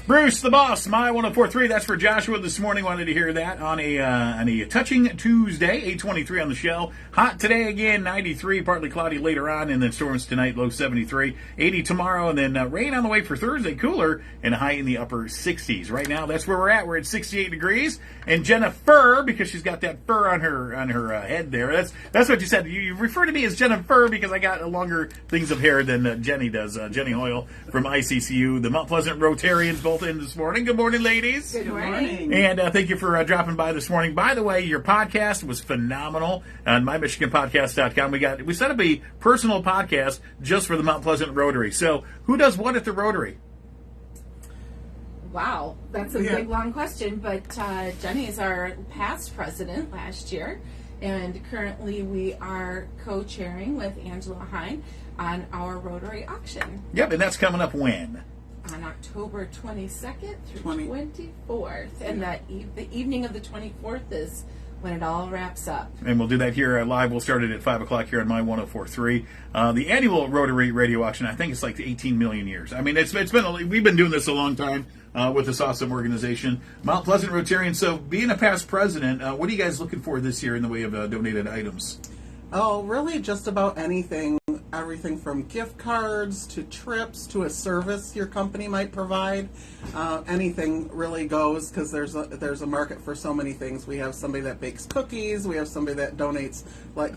Bruce, the boss, My1043. That's for Joshua this morning. Wanted to hear that on a touching Tuesday, 8:23 on the show. Hot today again, 93, partly cloudy later on, and then storms tonight, low 73, 80 tomorrow, and then rain on the way for Thursday, cooler, and a high in the upper 60s. Right now, that's where we're at. We're at 68 degrees, and Jennifer, because she's got that fur on her head there. That's what you said. You refer to me as Jennifer because I got longer things of hair than Jenny does. Jenny Hoyle from ICCU, the Mount Pleasant Rotarians, both in this morning. Good morning, ladies. Good morning. And thank you for dropping by this morning. By the way, your podcast was phenomenal on mymichiganpodcast.com. We set up a personal podcast just for the Mount Pleasant Rotary. So who does what at the Rotary? Wow, that's a big, long question. But Jenny is our past president last year, and currently we are co-chairing with Angela Hine on our Rotary auction. Yep, and that's coming up when? On October 22nd through 24th. And the evening of the 24th is when it all wraps up. And we'll do that here live. We'll start it at 5 o'clock here on My1043. The annual Rotary radio auction, I think it's like 18 million years. I mean, we've been doing this a long time with this awesome organization, Mount Pleasant Rotarian. So being a past president, what are you guys looking for this year in the way of donated items? Oh, really just about anything. Everything from gift cards to trips to a service your company might provide. Anything really goes because there's a market for so many things. We have somebody that bakes cookies. We have somebody that donates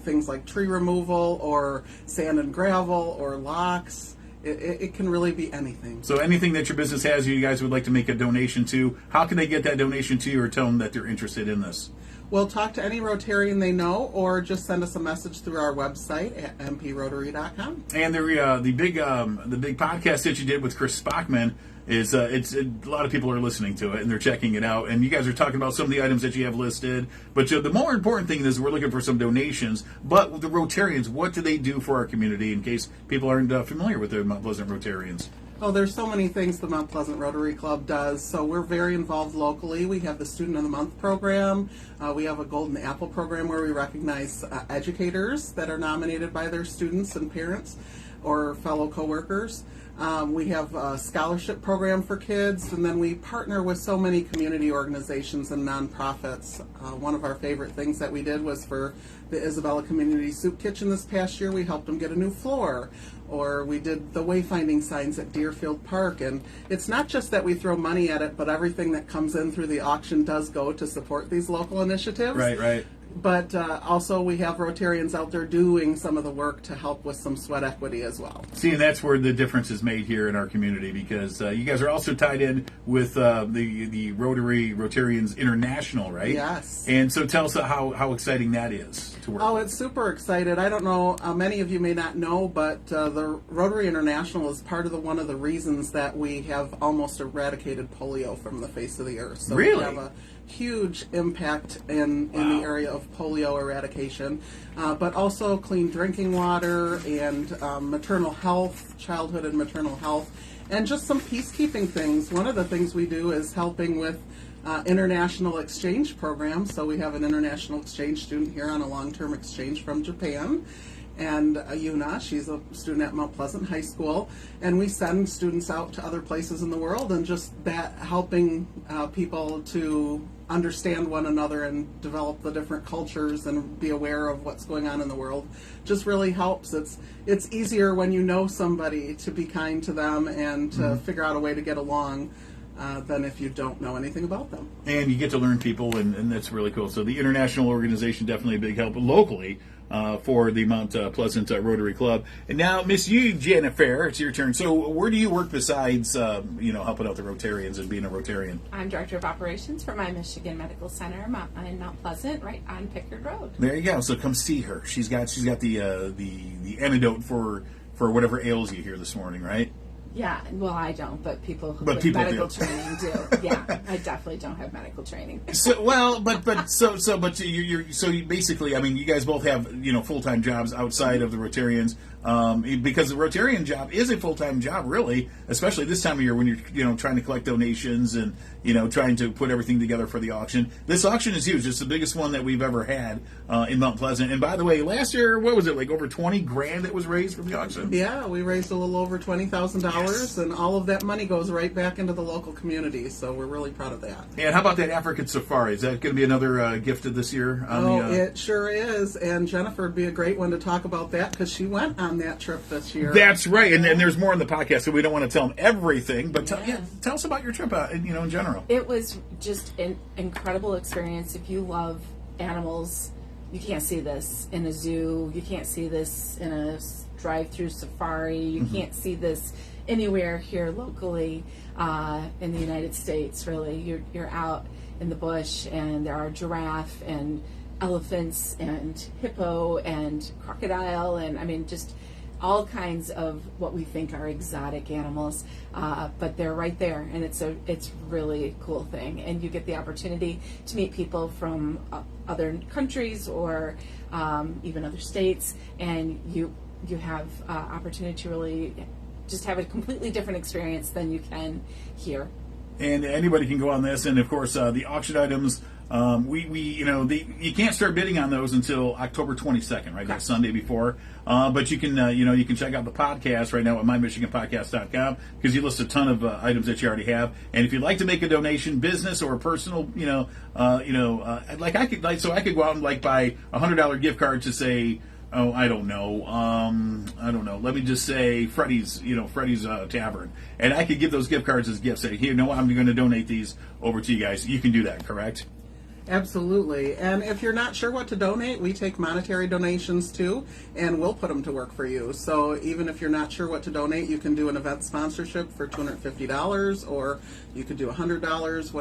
things like tree removal or sand and gravel or locks. It can really be anything. So anything that your business has you guys would like to make a donation to, how can they get that donation to you or tell them that they're interested in this? Well, talk to any Rotarian they know, or just send us a message through our website at mprotary.com. And the big podcast that you did with Chris Spockman is a lot of people are listening to it and they're checking it out. And you guys are talking about some of the items that you have listed. But the more important thing is we're looking for some donations. But the Rotarians, what do they do for our community in case people aren't familiar with the Mount Pleasant Rotarians? Oh, there's so many things the Mount Pleasant Rotary Club does. So we're very involved locally. We have the Student of the Month program. We have a Golden Apple program where we recognize educators that are nominated by their students and parents or fellow coworkers. We have a scholarship program for kids, and then we partner with so many community organizations and nonprofits. One of our favorite things that we did was for the Isabella Community Soup Kitchen this past year. We helped them get a new floor, or we did the wayfinding signs at Deerfield Park. And it's not just that we throw money at it, but everything that comes in through the auction does go to support these local initiatives. Right. But also we have Rotarians out there doing some of the work to help with some sweat equity as well. See, and that's where the difference is made here in our community, because you guys are also tied in with the Rotarians International, right? Yes. And so tell us how exciting that is to work with. It's super excited. I don't know, many of you may not know, but the Rotary International is part of one of the reasons that we have almost eradicated polio from the face of the earth. So really? We have a huge impact in the area of polio eradication, but also clean drinking water and maternal health, childhood and maternal health, and just some peacekeeping things. One of the things we do is helping with international exchange programs. So we have an international exchange student here on a long-term exchange from Japan. And Yuna, she's a student at Mount Pleasant High School, and we send students out to other places in the world, and just that helping people to understand one another and develop the different cultures and be aware of what's going on in the world just really helps. It's easier when you know somebody to be kind to them and to figure out a way to get along than if you don't know anything about them. And you get to learn people, and that's really cool. So the international organization, definitely a big help locally for the Mount Pleasant Rotary Club. And now, Miss you, Jennifer, it's your turn. So where do you work besides, helping out the Rotarians and being a Rotarian? I'm Director of Operations for My Michigan Medical Center in Mount Pleasant, right on Pickard Road. There you go. So come see her. She's got the antidote for whatever ails you here this morning, right? Yeah, well, I don't, but people But with people medical do. training do. Yeah, I definitely don't have medical training. But you basically, I mean, you guys both have full-time jobs outside of the Rotarians. because the Rotarian job is a full-time job, really, especially this time of year when you're trying to collect donations and trying to put everything together for the auction. This auction is huge. It's the biggest one that we've ever had in Mount Pleasant. And by the way, last year, what was it, like over $20,000 that was raised from the auction? Yeah, we raised a little over $20,000, Yes. and all of that money goes right back into the local community. So we're really proud of that. And how about that African safari? Is that going to be another gifted this year? It sure is. And Jennifer would be a great one to talk about that because she went on that trip this year. That's right. And there's more in the podcast, so we don't want to tell them everything. But tell us about your trip, in general. It was just an incredible experience. If you love animals, you can't see this in a zoo. You can't see this in a drive-through safari. You can't see this anywhere here locally in the United States, really. You're out in the bush, and there are giraffe and elephants and hippo and crocodile and, I mean, just all kinds of what we think are exotic animals, but they're right there, and it's really a cool thing. And you get the opportunity to meet people from other countries or even other states, and you have opportunity to really just have a completely different experience than you can here. And anybody can go on this, and of course, the auction items. You can't start bidding on those until October 22nd, right? That's Sunday before. But you can, you can check out the podcast right now at mymichiganpodcast.com because you list a ton of items that you already have. And if you'd like to make a donation, business or personal, I could go out and buy a $100 gift card to say, I don't know. Let me just say Freddy's Tavern, and I could give those gift cards as gifts. Say, here, I'm going to donate these over to you guys. You can do that, correct? Absolutely. And if you're not sure what to donate, we take monetary donations too, and we'll put them to work for you. So even if you're not sure what to donate, you can do an event sponsorship for $250, or you could do $100,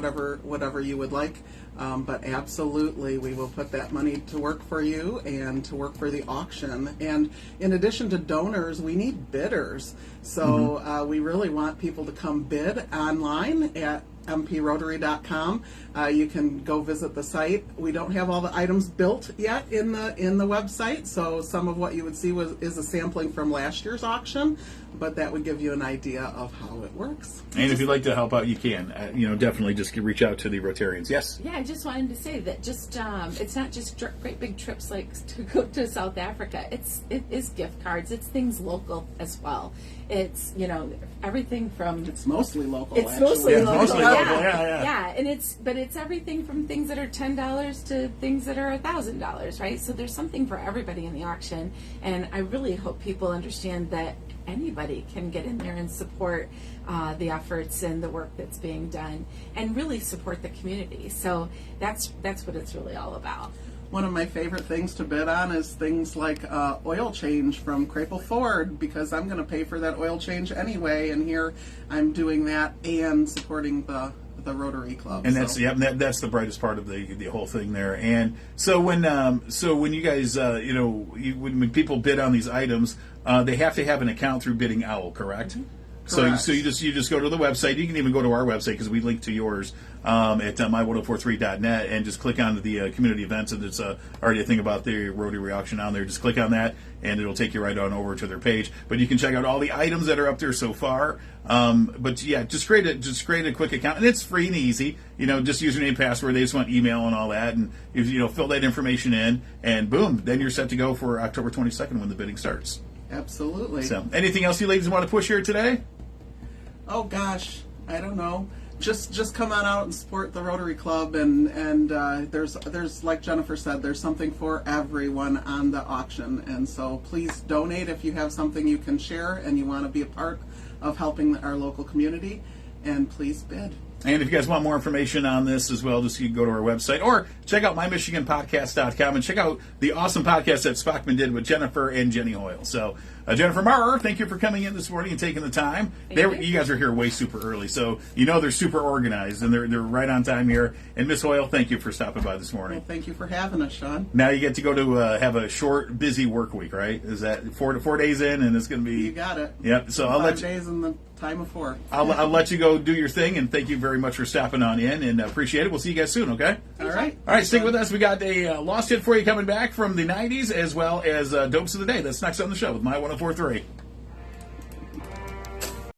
whatever you would like. But absolutely, we will put that money to work for you and to work for the auction. And in addition to donors, we need bidders. So we really want people to come bid online at mprotary.com. You can go visit the site. We don't have all the items built yet in the website, so some of what you would see is a sampling from last year's auction, but that would give you an idea of how it works. And if you'd like to help out, you can. Definitely just reach out to the Rotarians. Yes? Yeah, I just wanted to say that it's not just great big trips like to go to South Africa. It is gift cards. It's things local as well. It's, everything from... It's mostly local, It's actually. mostly local. Mostly Yeah. local, yeah. Yeah, and it's everything from things that are $10 to things that are $1,000, right? So there's something for everybody in the auction, and I really hope people understand that anybody can get in there and support the efforts and the work that's being done, and really support the community. So that's what it's really all about. One of my favorite things to bid on is things like oil change from Crapple Ford, because I'm going to pay for that oil change anyway, and here I'm doing that and supporting the Rotary Club. And that's that's the brightest part of the whole thing there. And so when you guys when people bid on these items, they have to have an account through Bidding Owl, correct? Mm-hmm. So Correct. you just go to the website. You can even go to our website because we link to yours at my1043.net and just click on the community events, and there's already a thing about the Rotary auction on there. Just click on that, and it'll take you right on over to their page. But you can check out all the items that are up there so far. But yeah, just create a quick account, and it's free and easy. Just username, password. They just want email and all that, and fill that information in, and boom, then you're set to go for October 22nd when the bidding starts. Absolutely. So, anything else you ladies want to push here today? Oh gosh, I don't know. Just come on out and support the Rotary Club, and there's like Jennifer said, there's something for everyone on the auction, and so please donate if you have something you can share and you want to be a part of helping our local community, and please bid. And if you guys want more information on this as well, just you can go to our website or check out mymichiganpodcast.com and check out the awesome podcast that Spockman did with Jennifer and Jenny Hoyle. So, Jennifer Maurer, thank you for coming in this morning and taking the time. You guys are here way super early, so they're super organized and they're right on time here. And Miss Hoyle, thank you for stopping by this morning. Well, thank you for having us, Sean. Now you get to go to have a short, busy work week, right? Is that 4 days in, and it's going to be... You got it. Yep. So I'll let you... 5 days in the time of 4. I'll let you go do your thing, and thank you very very much for stopping on in, and appreciate it. We'll see you guys soon, okay? All right. All right, stick with us. We got a lost hit for you coming back from the 90s, as well as Dopes of the Day. That's next on the show with My1043.